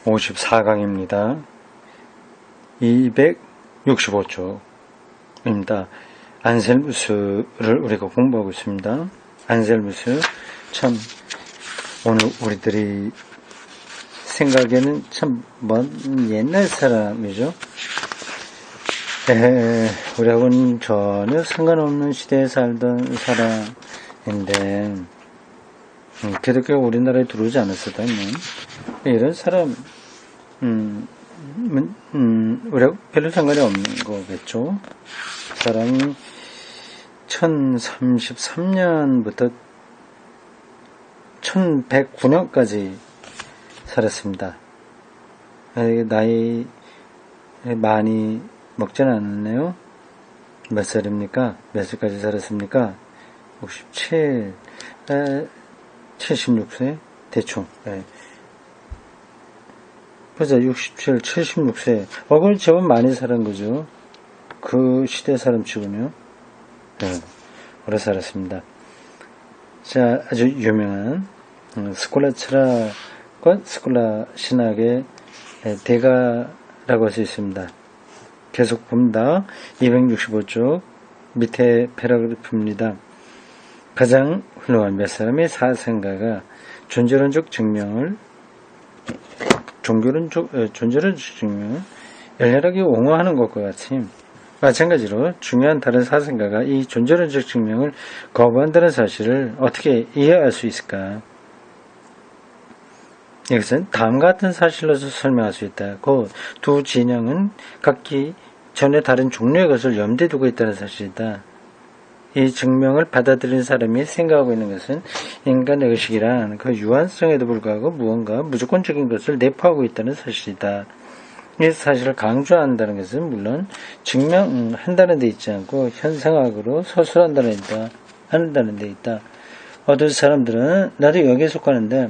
54강입니다. 265쪽입니다. 안셀무스를 우리가 공부하고 있습니다. 안셀무스, 참 오늘 우리들이 생각에는 참 먼 옛날 사람이죠. 우리하고는 전혀 상관없는 시대에 살던 사람인데 기독교가 우리나라에 들어오지 않았었다면 이런 사람 우리하고 별로 상관이 없는 거겠죠. 사람이 1033년부터 1109년까지 살았습니다. 나이 많이 먹지는 않았네요. 몇 살입니까? 몇 살까지 살았습니까? 67, 76세? 대충. 그죠? 67, 76세. 그걸 제법 많이 살은 거죠. 그 시대 사람 치고는요. 오래 살았습니다. 자, 아주 유명한 스콜라 철학과 스콜라 신학의 대가라고 할 수 있습니다. 계속 봅니다. 265쪽 밑에 패러그래프입니다. 가장 훌륭한 몇 사람의 사생가가 존재론적 증명을 존재론적 증명을 열렬하게 옹호하는 것과 같이 마찬가지로 중요한 다른 사생가가 이 존재론적 증명을 거부한다는 사실을 어떻게 이해할 수 있을까? 이것은 다음과 같은 사실로서 설명할 수 있다. 그 두 진영은 각기 전에 다른 종류의 것을 염두에 두고 있다는 사실이다. 이 증명을 받아들인 사람이 생각하고 있는 것은 인간의 의식이란 그 유한성에도 불구하고 무언가 무조건적인 것을 내포하고 있다는 사실이다. 이 사실을 강조한다는 것은 물론 증명한다는 데 있지 않고 현상학으로 서술한다는 데 있다. 어떤 사람들은 나도 여기에 속하는데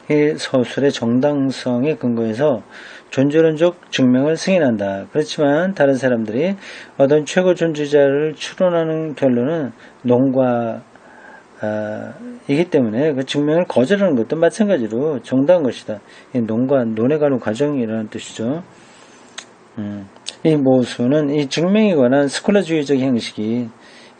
이 서술의 정당성에 근거해서 존재론적 증명을 승인한다. 그렇지만 다른 사람들이 어떤 최고 존재자를 추론하는 결론은 농과이기 때문에 그 증명을 거절하는 것도 마찬가지로 정당한 것이다. 이 논에 가는 과정이라는 뜻이죠. 이 모수는 이 증명에 관한 스콜라주의적 형식이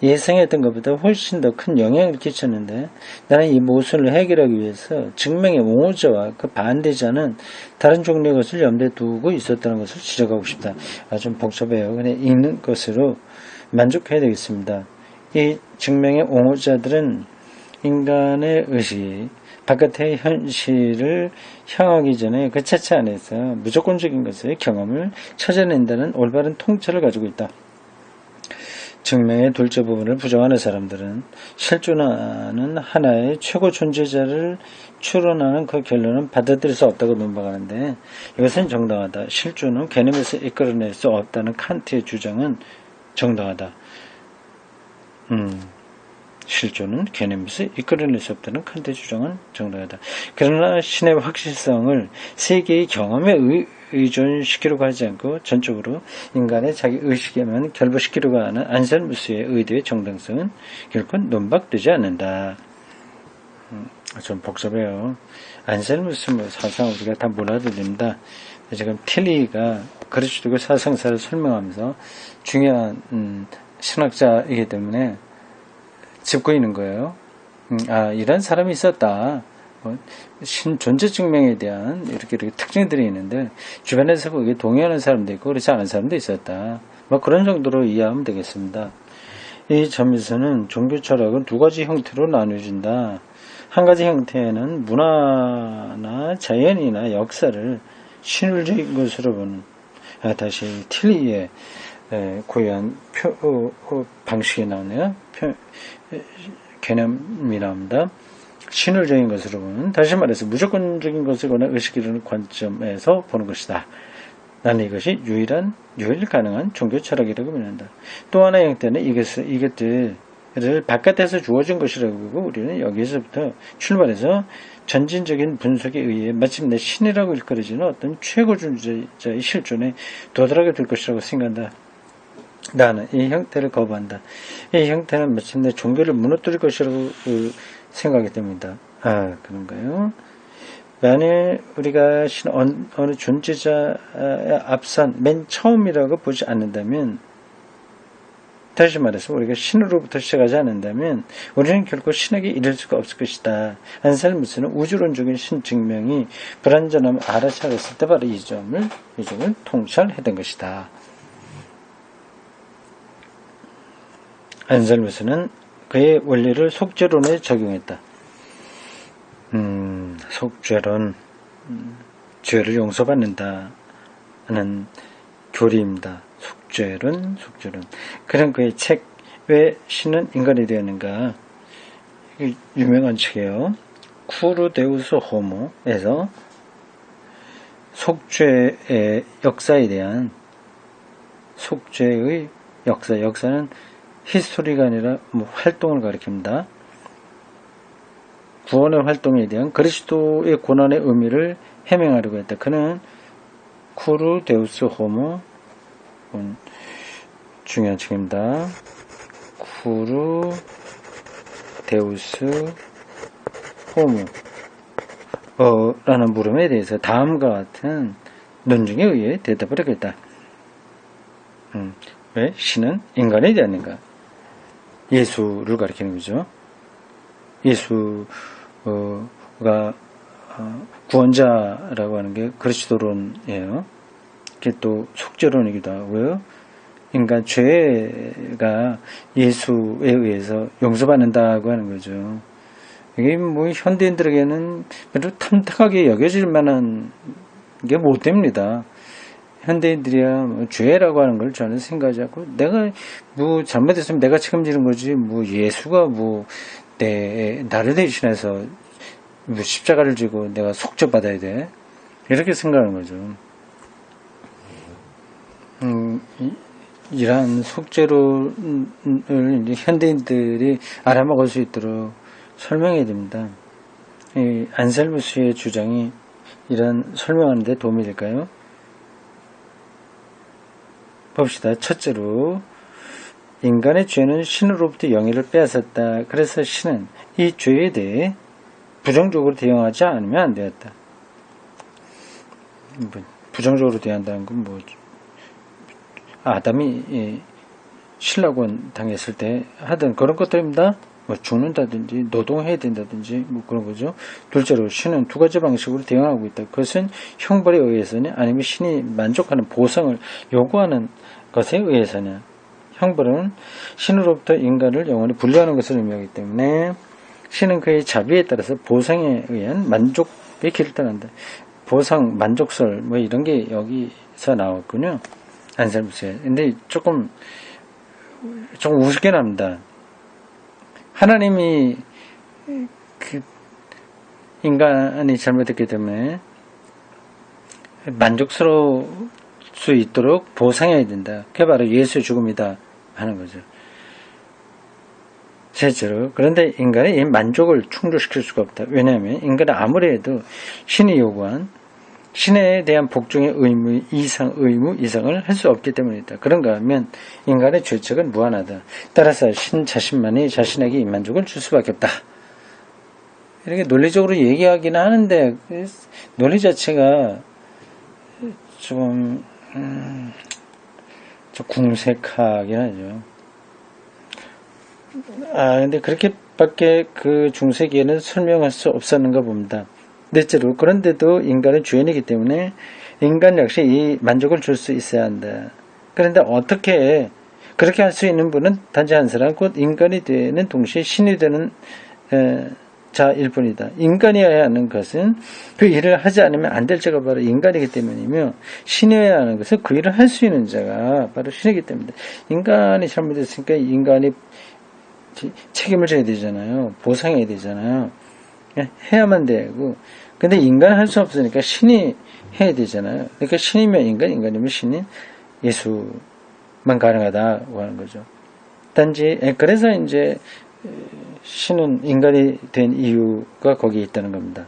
예상했던 것보다 훨씬 더 큰 영향을 끼쳤는데 나는 이 모순을 해결하기 위해서 증명의 옹호자와 그 반대자는 다른 종류의 것을 염두에 두고 있었다는 것을 지적하고 싶다. 좀 복잡해요. 그냥 읽는 것으로 만족해야 되겠습니다. 이 증명의 옹호자들은 인간의 의식이 바깥의 현실을 향하기 전에 그 자체 안에서 무조건적인 것의 경험을 찾아낸다는 올바른 통찰을 가지고 있다. 증명의 둘째 부분을 부정하는 사람들은 실존하는 하나의 최고 존재자를 추론하는 그 결론은 받아들일 수 없다고 논박하는데 이것은 정당하다. 실존은 개념에서 이끌어낼 수 없다는 칸트의 주장은 정당하다. 실존은 개념에서 이끌어낼 수 없다는 칸트의 주장은 정당하다. 그러나 신의 확실성을 세계의 경험에 의존시키려고 하지 않고 전적으로 인간의 자기 의식에만 결부시키려고 하는 안셀무스의 의도의 정당성은 결코 논박되지 않는다. 좀 복잡해요. 안셀무스 사상 우리가 다 몰라도 됩니다. 지금 틸리가 그리스도교 사상사를 설명하면서 중요한 신학자이기 때문에 짚고 있는 거예요. 이런 사람이 있었다. 존재 증명에 대한 이렇게 특징들이 있는데 주변에서 거기에 동의하는 사람도 있고 그렇지 않은 사람도 있었다. 그런 정도로 이해하면 되겠습니다. 이 점에서는 종교 철학은 두 가지 형태로 나누어진다. 한 가지 형태는 문화나 자연이나 역사를 신울적인 것으로 보는 다시 틸리의 고유한 방식이 나오네요. 개념이 나옵니다. 신울적인 것으로 보는, 다시 말해서 무조건적인 것을 관한 의식이라는 관점에서 보는 것이다. 나는 이것이 유일 가능한 종교 철학이라고 믿는다. 또 하나의 형태는 이것들을 바깥에서 주어진 것이라고 보고 우리는 여기서부터 출발해서 전진적인 분석에 의해 마침내 신이라고 일컬어지는 어떤 최고 존재자의 실존에 도달하게 될 것이라고 생각한다. 나는 이 형태를 거부한다. 이 형태는 마침내 종교를 무너뜨릴 것이라고 생각하기 때문이다. 그런가요? 만일 우리가 신 어느 존재자의 앞선 맨 처음이라고 보지 않는다면, 다시 말해서 우리가 신으로부터 시작하지 않는다면 우리는 결코 신에게 이를 수가 없을 것이다. 안셀무스는 우주론적인 신 증명이 불완전함을 알아차렸을 때 바로 이 점을 통찰했던 것이다. 안셀무스는 그의 원리를 속죄론에 적용했다. 속죄론, 죄를 용서받는다 하는 교리입니다. 속죄론. 그런 그의 책, 왜 신은 인간이 되었는가? 유명한 책이에요. 쿠르데우스 호모에서 속죄의 역사에 대한, 속죄의 역사는 히스토리가 아니라 활동을 가리킵니다. 구원의 활동에 대한 그리스도의 고난의 의미를 해명하려고 했다. 그는 쿠르데우스 호모, 중요한 책입니다. 쿠르데우스 호모 라는 물음에 대해서 다음과 같은 논증에 의해 대답을 하겠다. 왜? 신은 인간이 되었는가? 예수를 가리키는 거죠. 예수가 구원자라고 하는 게 그리스도론이에요. 그게 또 속죄론이기도 하고요. 인간 죄가 예수에 의해서 용서받는다고 하는 거죠. 이게 현대인들에게는 별로 탐탁하게 여겨질 만한 게 못 됩니다. 현대인들이야 죄라고 하는 걸 저는 생각하지 않고, 내가 잘못했으면 내가 책임지는 거지, 예수가 나를 대신해서 십자가를 지고 내가 속죄받아야 돼, 이렇게 생각하는 거죠. 이러한 속죄론을 이제 현대인들이 알아먹을 수 있도록 설명해야 됩니다. 안셀무스의 주장이 이런 설명하는 데 도움이 될까요? 봅시다. 첫째로, 인간의 죄는 신으로부터 영예를 빼앗았다. 그래서 신은 이 죄에 대해 부정적으로 대응하지 않으면 안 되었다. 부정적으로 대응한다는 건 아담이 신라곤 당했을 때 하던 그런 것들입니다. 죽는다든지 노동해야 된다든지 그런 거죠. 둘째로, 신은 두 가지 방식으로 대응하고 있다. 그것은 형벌에 의해서냐, 아니면 신이 만족하는 보상을 요구하는 것에 의해서냐. 형벌은 신으로부터 인간을 영원히 분리하는 것을 의미하기 때문에 신은 그의 자비에 따라서 보상에 의한 만족의 길을 떠난다. 보상, 만족설 이런 게 여기서 나왔군요. 안셀무스에. 근데 조금 우습게 납니다. 하나님이 인간이 잘못했기 때문에 만족스러울 수 있도록 보상해야 된다. 그게 바로 예수의 죽음이다 하는 거죠. 셋째로, 그런데 인간의 이 만족을 충족시킬 수가 없다. 왜냐하면 인간은 아무리 해도 신이 요구한, 신에 대한 복종의 의무 이상을 할 수 없기 때문이다. 그런가 하면 인간의 죄책은 무한하다. 따라서 신 자신만이 자신에게 이 만족을 줄 수밖에 없다. 이렇게 논리적으로 얘기하기는 하는데 논리 자체가 좀 궁색하긴 하죠. 근데 그렇게밖에 그 중세기에는 설명할 수 없었는가 봅니다. 넷째로, 그런데도 인간은 죄인이기 때문에 인간 역시 이 만족을 줄 수 있어야 한다. 그런데 어떻게 그렇게 할 수 있는 분은 단지 한 사람, 곧 인간이 되는 동시에 신이 되는 자일 뿐이다. 인간이어야 하는 것은 그 일을 하지 않으면 안 될 자가 바로 인간이기 때문이며, 신이어야 하는 것은 그 일을 할 수 있는 자가 바로 신이기 때문이다. 인간이 잘못했으니까 인간이 책임을 져야 되잖아요. 보상해야 되잖아요. 해야만 되고, 근데 인간은 할 수 없으니까 신이 해야 되잖아요. 그러니까 신이면 인간이면 신인, 예수만 가능하다고 하는 거죠. 단지 그래서 이제 신은 인간이 된 이유가 거기에 있다는 겁니다.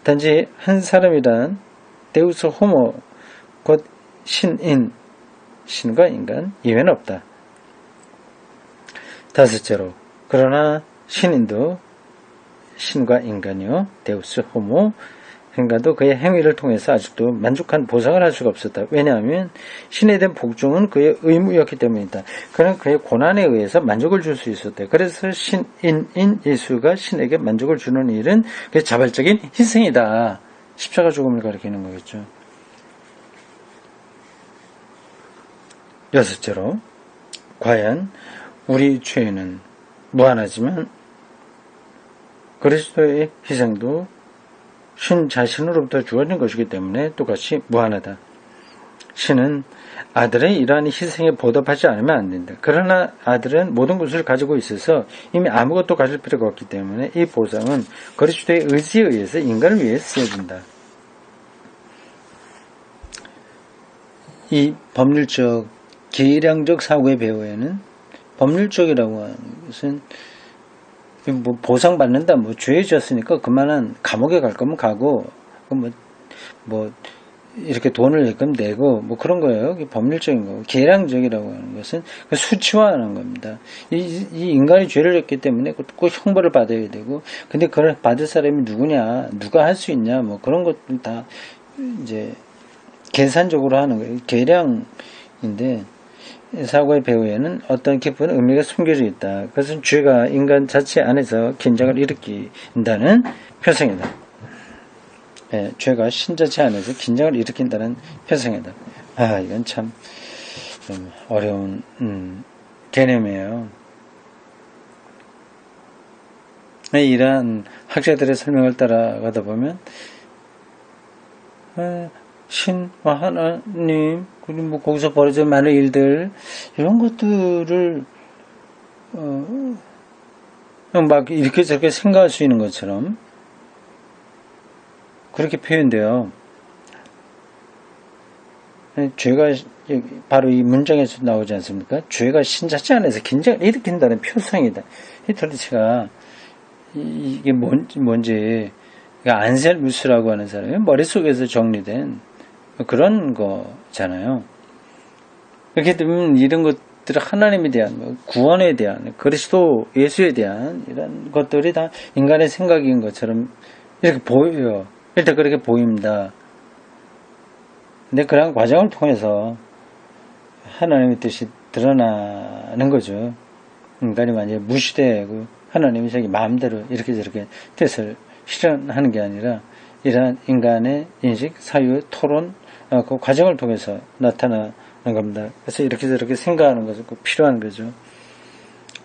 단지 한 사람이란 데우스 호모, 곧 신인, 신과 인간 이외는 없다. 다섯째로, 그러나 신인도 신과 인간이요, 데우스 호모, 인간도 그의 행위를 통해서 아직도 만족한 보상을 할 수가 없었다. 왜냐하면 신에 대한 복종은 그의 의무였기 때문이다. 그는 그의 고난에 의해서 만족을 줄 수 있었다. 그래서 신인 예수가 신에게 만족을 주는 일은 그의 자발적인 희생이다. 십자가 죽음을 가리키는 거겠죠. 여섯째로, 과연 우리 죄는 무한하지만 그리스도의 희생도 신 자신으로부터 주어진 것이기 때문에 똑같이 무한하다. 신은 아들의 이러한 희생에 보답하지 않으면 안 된다. 그러나 아들은 모든 것을 가지고 있어서 이미 아무것도 가질 필요가 없기 때문에 이 보상은 그리스도의 의지에 의해서 인간을 위해 쓰여진다. 이 법률적, 계량적 사고의 배후에는 법률적이라고 하는 것은 뭐 보상받는다, 뭐 죄 지었으니까 그만한 감옥에 갈 거면 가고, 뭐 이렇게 돈을 내건 내고, 뭐 그런 거예요. 법률적인 거고. 계량적이라고 하는 것은 수치화하는 겁니다. 이 인간이 죄를 졌기 때문에 꼭 형벌을 받아야 되고, 근데 그걸 받을 사람이 누구냐, 누가 할 수 있냐, 뭐 그런 것들 다 이제 계산적으로 하는 거예요. 계량인데, 사고의 배후에는 어떤 깊은 의미가 숨겨져 있다. 그것은 죄가 인간 자체 안에서 긴장을 일으킨다는 표성이다. 예, 죄가 신 자체 안에서 긴장을 일으킨다는 표성이다. 이건 참 좀 어려운 개념이에요. 이러한 학자들의 설명을 따라가다 보면 신과 하나님, 그리고 뭐 거기서 벌어진 많은 일들, 이런 것들을 막 이렇게 저렇게 생각할 수 있는 것처럼 그렇게 표현돼요. 죄가 바로 이 문장에서 나오지 않습니까? 죄가 신 자체 안에서 긴장을 일으킨다는 표상이다. 이 도대체가 이게 뭔지 안셀무스라고 하는 사람이 머릿속에서 정리된 그런 거잖아요. 그렇게 되면 이런 것들을 하나님에 대한, 구원에 대한, 그리스도 예수에 대한 이런 것들이 다 인간의 생각인 것처럼 이렇게 보여요. 일단 그렇게 보입니다. 근데 그런 과정을 통해서 하나님의 뜻이 드러나는 거죠. 인간이 만약에 무시되고 하나님이 자기 마음대로 이렇게 저렇게 뜻을 실현하는 게 아니라 이러한 인간의 인식, 사유, 토론, 그 과정을 통해서 나타나는 겁니다. 그래서 이렇게 저렇게 생각하는 것은 꼭 필요한 거죠.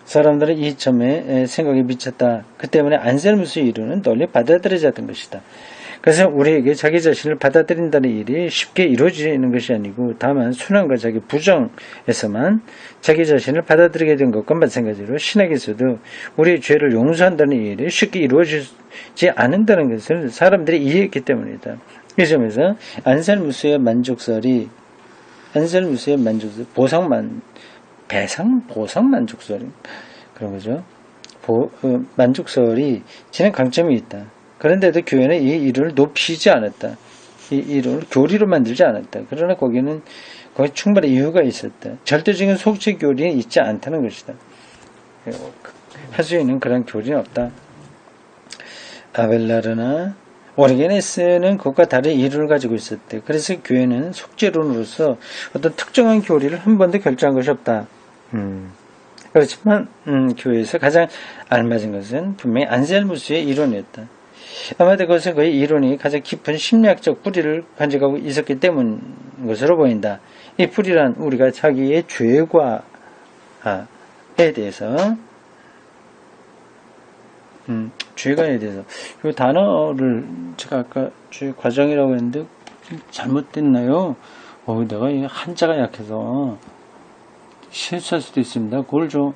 사람들은 이 점에 생각이 미쳤다. 그 때문에 안셀무스의 이론은 널리 받아들여졌던 것이다. 그래서 우리에게 자기 자신을 받아들인다는 일이 쉽게 이루어지는 것이 아니고 다만 순환과 자기 부정에서만 자기 자신을 받아들이게 된 것과 마찬가지로 신학에서도 우리의 죄를 용서한다는 일이 쉽게 이루어지지 않는다는 것을 사람들이 이해했기 때문이다. 이 점에서 안셀무스의 만족설이 보상 만족설이 그런 거죠. 만족설이 지닌 강점이 있다. 그런데도 교회는 이 이론을 높이지 않았다. 이 이론을 교리로 만들지 않았다. 그러나 거기는 거기 충분히 이유가 있었다. 절대적인 속죄 교리는 있지 않다는 것이다. 할 수 있는 그런 교리는 없다. 아벨라르나 오리게네스는 그것과 다른 이론을 가지고 있었대. 그래서 교회는 속죄론으로서 어떤 특정한 교리를 한 번도 결정한 것이 없다. 그렇지만 교회에서 가장 알맞은 것은 분명히 안셀무스의 이론이었다. 아마도 그것은 그의 이론이 가장 깊은 심리학적 뿌리를 간직하고 있었기 때문인 것으로 보인다. 이 뿌리란 우리가 자기의 죄과에 대해서 죄가에 대해서 이 단어를 제가 아까 죄 과정이라고 했는데 잘못됐나요? 내가 이 한자가 약해서 실수할 수도 있습니다. 그걸 좀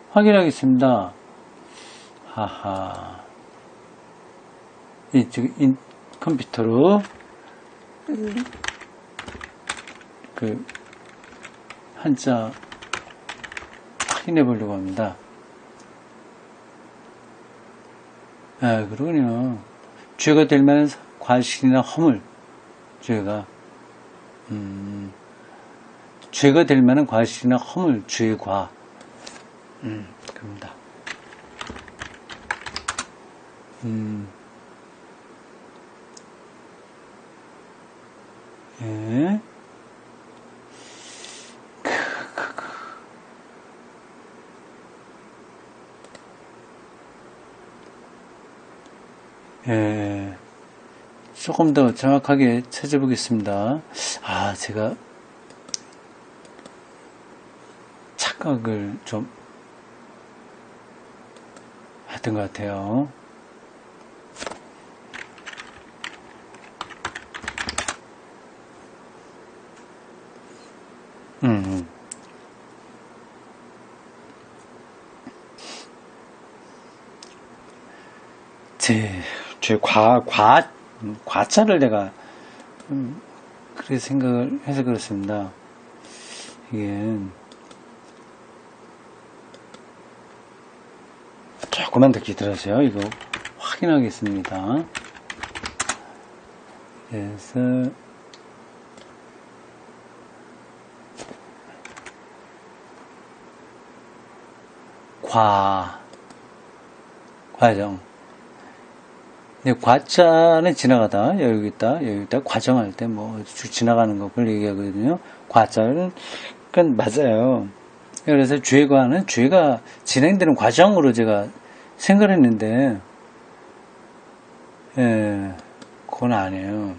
확인하겠습니다. 하하. 컴퓨터로 그 한자 확인해 보려고 합니다. 그러군요. 죄가 될 만한 과실이나 허물, 죄가 될 만한 과실이나 허물, 죄과, 그럽니다. 예. 예. 조금 더 정확하게 찾아보겠습니다. 아, 제가 착각을 좀 했던 것 같아요. 제 과자를 내가, 그렇게 생각을 해서 그렇습니다. 이게, 조금만 더 기다려주세요. 이거 확인하겠습니다. 그래서, 과정. 근데 과자는 지나가다, 여기 있다, 과정할 때 뭐, 쭉 지나가는 거, 그걸 얘기하거든요. 과자는, 그건 맞아요. 그래서 죄과는 죄가 진행되는 과정으로 제가 생각을 했는데, 예, 그건 아니에요.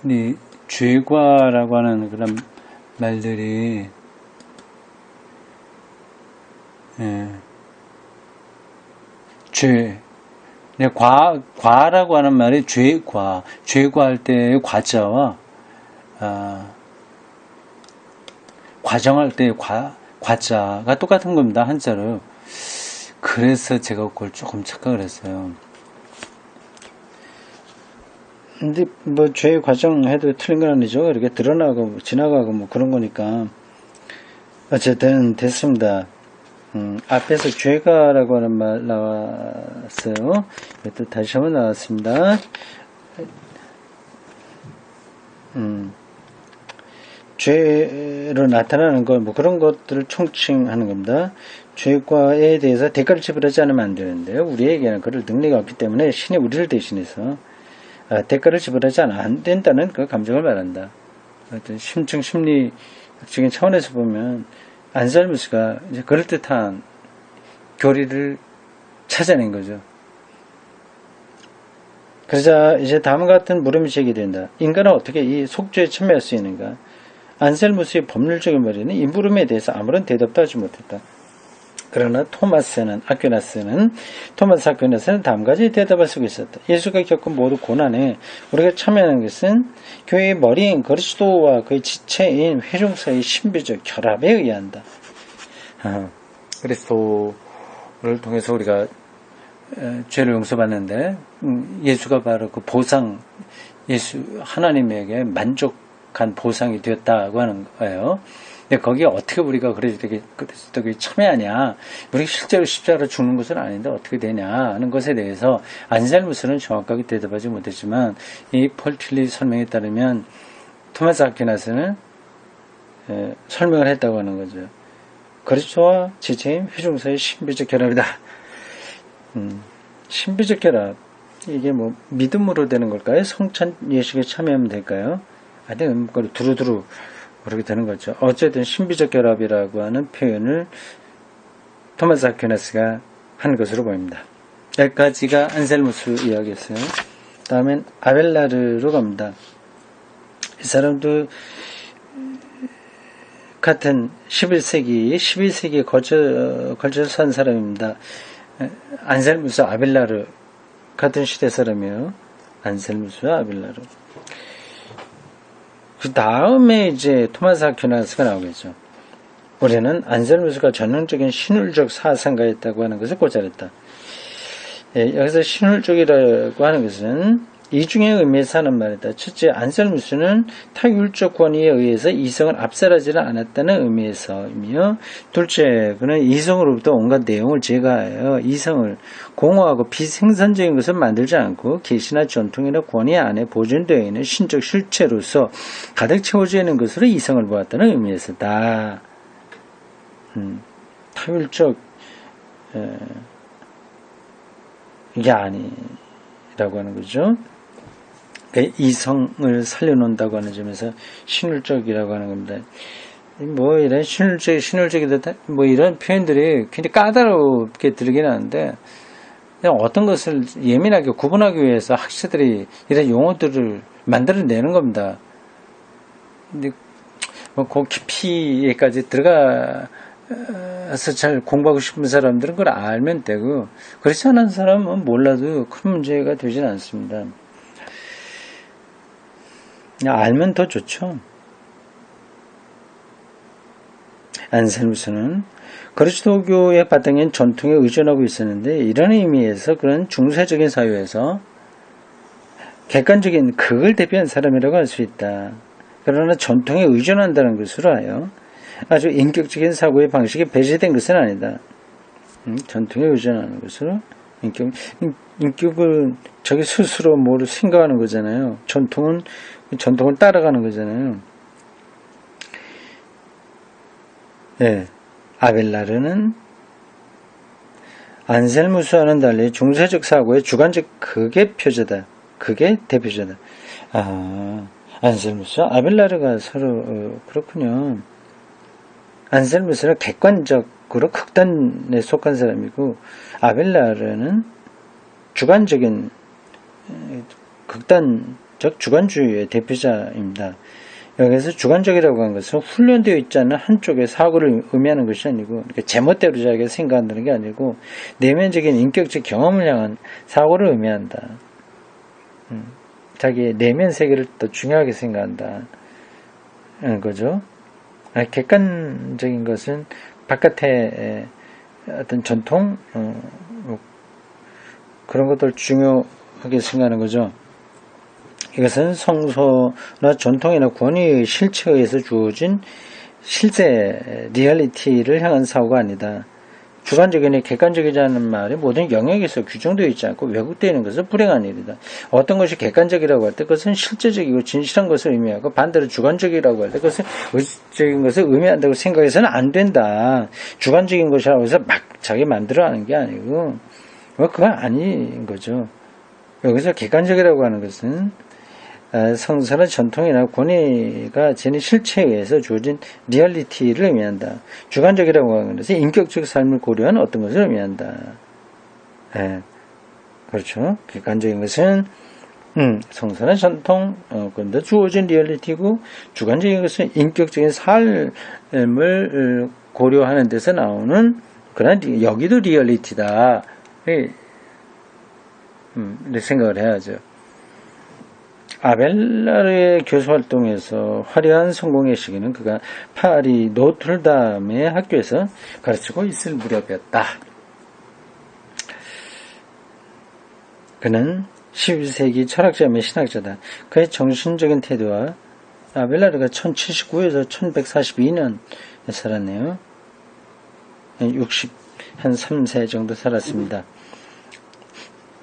근데 죄과라고 하는 그런 말들이, 예, 과라고 하는 말이 죄과할 때의 과자와, 과정할 때의 과자가 똑같은 겁니다, 한자로. 그래서 제가 그걸 조금 착각을 했어요. 근데 뭐 죄 과정 해도 틀린 건 아니죠. 이렇게 드러나고 지나가고 뭐 그런 거니까. 어쨌든 됐습니다. 앞에서 죄가라고 하는 말 나왔어요. 또 다시 한번 나왔습니다. 죄로 나타나는 것, 뭐 그런 것들을 총칭하는 겁니다. 죄과에 대해서 대가를 지불하지 않으면 안 되는데요. 우리에게는 그럴 능력이 없기 때문에 신이 우리를 대신해서 대가를 지불하지 안 된다는 그 감정을 말한다. 어떤 심층 심리학적인 차원에서 보면 안셀무스가 이제 그럴듯한 교리를 찾아낸 거죠. 그러자 이제 다음과 같은 물음이 제기된다. 인간은 어떻게 이 속죄에 참여할 수 있는가? 안셀무스의 법률적인 머리는 이 물음에 대해서 아무런 대답도 하지 못했다. 그러나 토마스 아퀴나스는 다음 가지 대답을 쓰고 있었다. 예수가 겪은 모든 고난에 우리가 참여하는 것은 교회의 머리인 그리스도와 그의 지체인 회중사의 신비적 결합에 의한다. 그리스도를 통해서 우리가 죄를 용서받는데 예수가 바로 그 보상, 하나님에게 만족한 보상이 되었다고 하는 거예요. 근데 거기에 어떻게 우리가 그리스도에 참여하냐, 우리가 실제로 십자가로 죽는 것은 아닌데 어떻게 되냐 하는 것에 대해서 안셀무스는 정확하게 대답하지 못했지만 이 폴 틸리 설명에 따르면 토마스 아퀴나스는 설명을 했다고 하는 거죠. 그리스도와 지체인 회중사의 신비적 결합이다. 신비적 결합, 이게 뭐 믿음으로 되는 걸까요? 성찬 예식에 참여하면 될까요? 아니면 그걸 두루두루 그렇게 되는 거죠. 어쨌든 신비적 결합이라고 하는 표현을 토마스 아퀴나스가 한 것으로 보입니다. 여기까지가 안셀무스 이야기였어요. 다음엔 아벨라르로 갑니다. 이 사람도 같은 11세기에 걸쳐서 산 사람입니다. 안셀무스, 아벨라르 같은 시대 사람이에요. 안셀무스와 아벨라르. 그 다음에 이제 토마스 아퀴나스가 나오겠죠. 우리는 안셀무스가 전형적인 신율적 사상가였다고 하는 것을 꼬잘했다. 여기서 신율적이라고 하는 것은 이중의 의미에서 하는 말이다. 첫째, 안셀무스는 타율적 권위에 의해서 이성을 압살하지는 않았다는 의미에서이며, 둘째, 그는 이성으로부터 온갖 내용을 제거하여 이성을 공허하고 비생산적인 것을 만들지 않고 계시나 전통이나 권위 안에 보존되어 있는 신적 실체로서 가득 채워져 있는 것으로 이성을 보았다는 의미에서다. 타율적 이게 아니라고 하는 거죠. 이성을 살려놓는다고 하는 점에서 신울적이라고 하는 겁니다. 뭐 이런 신울적이다 뭐 이런 표현들이 굉장히 까다롭게 들리긴 하는데, 그냥 어떤 것을 예민하게 구분하기 위해서 학자들이 이런 용어들을 만들어내는 겁니다. 근데 뭐 그 깊이에까지 들어가서 잘 공부하고 싶은 사람들은 그걸 알면 되고, 그렇지 않은 사람은 몰라도 큰 문제가 되지는 않습니다. 그냥 알면 더 좋죠. 안셀무스는 그리스도교의 바탕인 전통에 의존하고 있었는데, 이런 의미에서 그런 중세적인 사회에서 객관적인 극을 대표한 사람이라고 할 수 있다. 그러나 전통에 의존한다는 것으로 하여 아주 인격적인 사고의 방식이 배제된 것은 아니다. 전통에 의존하는 것으로 인격은 자기 스스로 뭘 생각하는 거잖아요. 전통을 따라가는 거잖아요. 네. 아벨라르는 안셀무스와는 달리 중세적 사고의 주관적 극의 표제다. 극의 대표자다. 안셀무스와 아벨라르가 서로 그렇군요. 안셀무스는 객관적으로 극단에 속한 사람이고, 아벨라르는 주관적인 극단적 주관주의의 대표자입니다. 여기서 주관적이라고 하는 것은 훈련되어 있지 않은 한쪽의 사고를 의미하는 것이 아니고, 제멋대로 자기가 생각한다는 게 아니고 내면적인 인격적 경험을 향한 사고를 의미한다. 자기의 내면 세계를 더 중요하게 생각한다. 거죠. 객관적인 것은 바깥의 어떤 전통, 그런 것들 중요하게 생각하는 거죠. 이것은 성소나 전통이나 권위의 실체에 의해서 주어진 실제 리얼리티를 향한 사고가 아니다. 주관적이나 객관적이라는 말이 모든 영역에서 규정되어 있지 않고 왜곡되어 있는 것은 불행한 일이다. 어떤 것이 객관적이라고 할 때 그것은 실제적이고 진실한 것을 의미하고, 반대로 주관적이라고 할 때 그것은 의식적인 것을 의미한다고 생각해서는 안 된다. 주관적인 것이라고 해서 막 자기 만들어 하는 게 아니고, 그건 아닌 거죠. 여기서 객관적이라고 하는 것은 성서나 전통이나 권위가 지닌 실체에 의해서 주어진 리얼리티를 의미한다. 주관적이라고 하는 것은 인격적 삶을 고려한 어떤 것을 의미한다. 그렇죠. 객관적인 것은 성서나 전통, 그런데 주어진 리얼리티고, 주관적인 것은 인격적인 삶을 고려하는 데서 나오는 그런 여기도 리얼리티다. 생각을 해야죠. 아벨라르의 교수활동에서 화려한 성공의 시기는 그가 파리 노트르담의 학교에서 가르치고 있을 무렵이었다. 그는 11세기 철학자이며 신학자다. 그의 정신적인 태도와, 아벨라르가 1079에서 1142년에 살았네요. 63세 정도 살았습니다.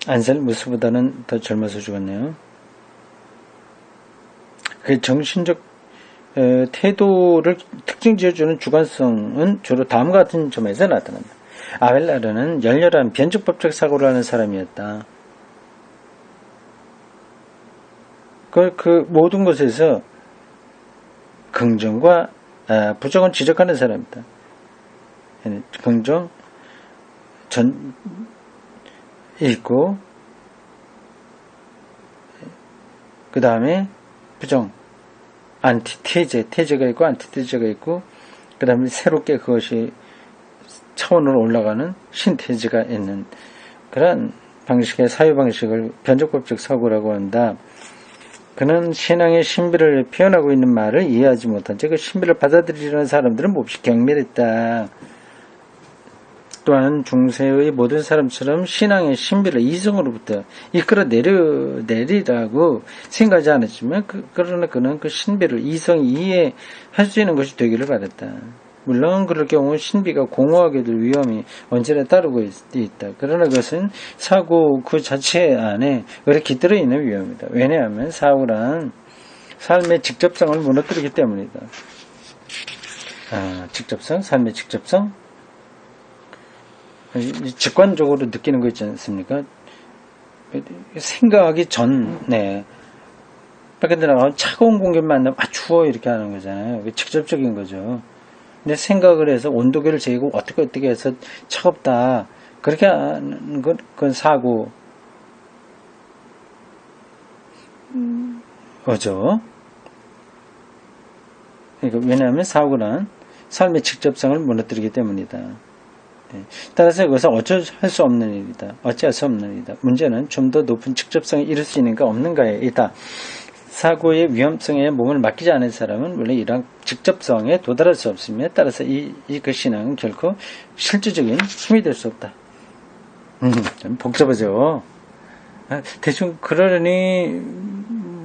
안셀무스보다는 더 젊어서 죽었네요. 그 정신적 태도를 특징 지어주는 주관성은 주로 다음과 같은 점에서 나타난다. 아벨라르는 열렬한 변칙법적 사고를 하는 사람이었다. 그 모든 것에서 긍정과 부정을 지적하는 사람이다. 긍정 있고, 그 다음에 부정, 테제가 있고 안티테제가 있고, 그 다음에 새롭게 그것이 차원으로 올라가는 신테제가 있는 그런 방식의 사유방식을 변적법적 사고라고 한다. 그는 신앙의 신비를 표현하고 있는 말을 이해하지 못한 채 그 신비를 받아들이려는 사람들은 몹시 경멸했다. 또한 중세의 모든 사람처럼 신앙의 신비를 이성으로부터 이끌어내리라고 생각하지 않았지만, 그러나 그는 그 신비를 이성이 이해할 수 있는 것이 되기를 바랬다. 물론 그럴 경우 신비가 공허하게 될 위험이 언제나 따르고 있다. 그러나 그것은 사고 그 자체 안에 오래 깃들어 있는 위험이다. 왜냐하면 사고란 삶의 직접성을 무너뜨리기 때문이다. 직접성, 삶의 직접성. 직관적으로 느끼는 거 있지 않습니까? 생각하기 전에 밖에 나가면 차가운 공기 만나면 추워 이렇게 하는 거잖아요. 직접적인 거죠. 근데 생각을 해서 온도계를 재고 어떻게 해서 차갑다 그렇게 하는 건 그건 사고 그죠? 그러니까 왜냐하면 사고는 삶의 직접성을 무너뜨리기 때문이다. 따라서 그것은 어찌할 수 없는 일이다. 어찌할 수 없는 일이다. 문제는 좀 더 높은 직접성에 이를 수 있는가 없는가에 있다. 사고의 위험성에 몸을 맡기지 않은 사람은 원래 이러한 직접성에 도달할 수 없으며 따라서 그 신앙은 결코 실질적인 힘이 될 수 없다. 좀 복잡하죠. 대충 그러려니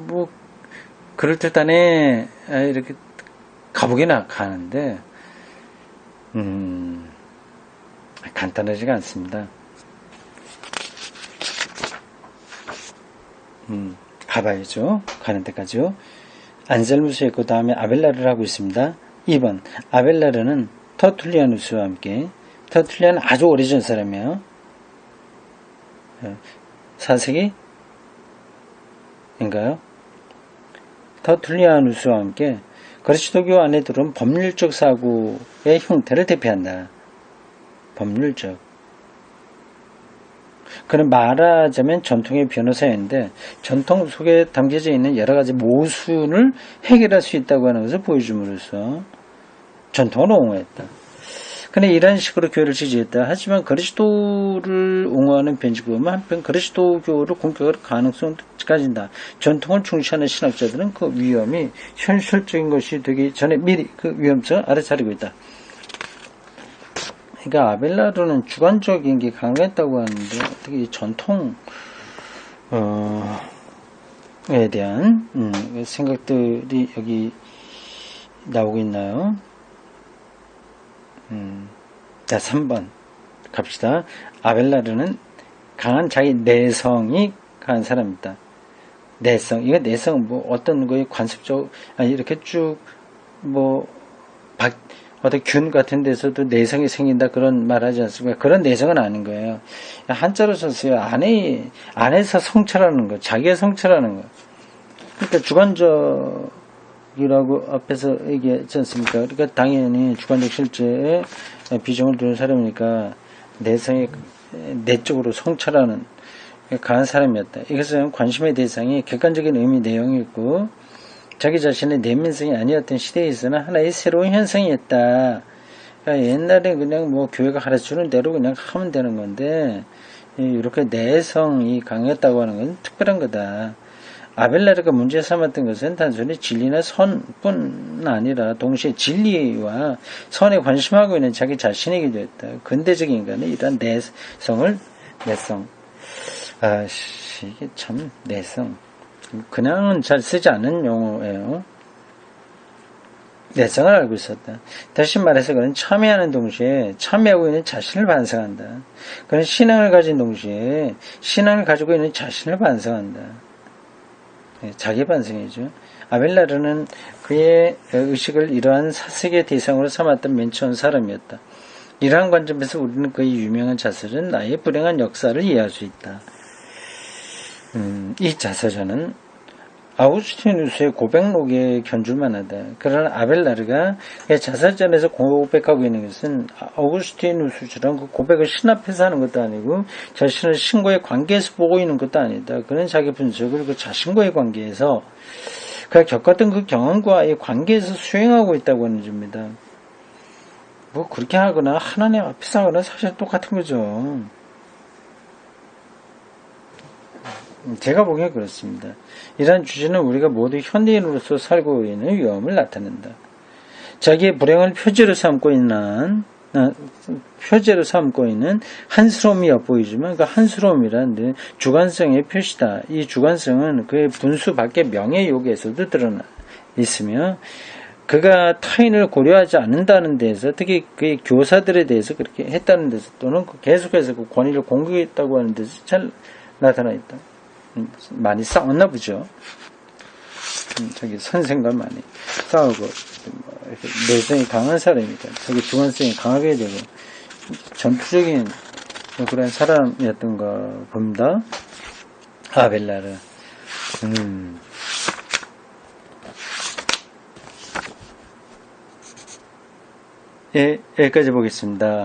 뭐 그럴듯하네 이렇게 가보기나 가는데 간단하지가 않습니다. 가봐야죠. 가는 데까지요. 안셀무스에 있고 다음에 아벨라르를 하고 있습니다. 2번 아벨라르는 터툴리아누스와 함께 터툴리아는 아주 오래전 사람이에요. 4세기인가요? 터툴리아누스와 함께 그리스도교 안에 들어온 법률적 사고의 형태를 대표한다. 법률적. 그는 말하자면 전통의 변호사인데 전통 속에 담겨져 있는 여러 가지 모순을 해결할 수 있다고 하는 것을 보여줌으로써 전통을 옹호했다. 그는 이런 식으로 교회를 지지했다. 하지만 그리스도를 옹호하는 편집은 한편 그리스도교를 공격할 가능성을 가진다. 전통을 중시하는 신학자들은 그 위험이 현실적인 것이 되기 전에 미리 그 위험성을 알아차리고 있다. 그러니까 아벨라르는 주관적인 게 강했다고 하는데 어떻게 이 전통에 대한 생각들이 여기 나오고 있나요? 자, 3번 갑시다. 아벨라르는 강한 자기 내성이 강한 사람이다. 내성, 이거 내성 뭐 어떤 거에 관습적 이렇게 쭉 뭐 어떤 균 같은 데서도 내성이 생긴다 그런 말 하지 않습니까? 그런 내성은 아닌 거예요. 한자로 썼어요. 안에서 성찰하는 거, 자기의 성찰하는 거. 그러니까 주관적이라고 앞에서 얘기했지 않습니까? 그러니까 당연히 주관적 실제에 비중을 두는 사람이니까 내성이 내적으로 성찰하는 강한 사람이었다. 이것은 관심의 대상이 객관적인 의미 내용이 있고 자기 자신의 내면성이 아니었던 시대에서는 하나의 새로운 현상이었다. 그러니까 옛날에 그냥 뭐 교회가 가르쳐주는 대로 그냥 하면 되는 건데 이렇게 내성이 강했다고 하는 건 특별한 거다. 아벨라르가 문제 삼았던 것은 단순히 진리나 선뿐 아니라 동시에 진리와 선에 관심하고 있는 자기 자신이기도 했다. 근대적 인간은 이러한 내성 이게 참 내성 그냥은 잘 쓰지 않는 용어예요. 내성을 알고 있었다. 다시 말해서 그는 참여하는 동시에 참여하고 있는 자신을 반성한다. 그는 신앙을 가진 동시에 신앙을 가지고 있는 자신을 반성한다. 자기 반성이죠. 아벨라르는 그의 의식을 이러한 사색의 대상으로 삼았던 맨 처음 사람이었다. 이러한 관점에서 우리는 그의 유명한 자설은 나의 불행한 역사를 이해할 수 있다. 이 자서전은 아우구스티누스의 고백록에 견줄만 하다. 그러나 아벨라르가 자서전에서 고백하고 있는 것은 아우구스티누스처럼 그 고백을 신 앞에서 하는 것도 아니고 자신을 신과의 관계에서 보고 있는 것도 아니다. 그는 자기 분석을 그 자신과의 관계에서 그가 겪었던 그 경험과의 관계에서 수행하고 있다고 하는 겁니다. 뭐 그렇게 하거나 하나님 앞에서 하거나 사실 똑같은 거죠. 제가 보기엔 그렇습니다. 이러한 주제는 우리가 모두 현대인으로서 살고 있는 위험을 나타낸다. 자기의 불행을 표제로 삼고 있는 한스러움이 엿보이지만 그 한스러움이란 주관성의 표시다. 이 주관성은 그의 분수 밖의 명예욕에서도 드러나 있으며 그가 타인을 고려하지 않는다는 데서 특히 그의 교사들에 대해서 그렇게 했다는 데서 또는 계속해서 그 권위를 공격했다고 하는 데서 잘 나타나 있다. 많이 싸웠나 보죠. 저기 선생과 많이 싸우고 내성이 강한 사람이니까 저기 주관성이 강하게 되고 전투적인 그런 사람이었던 거 봅니다. 아벨라르. 예, 여기까지 보겠습니다.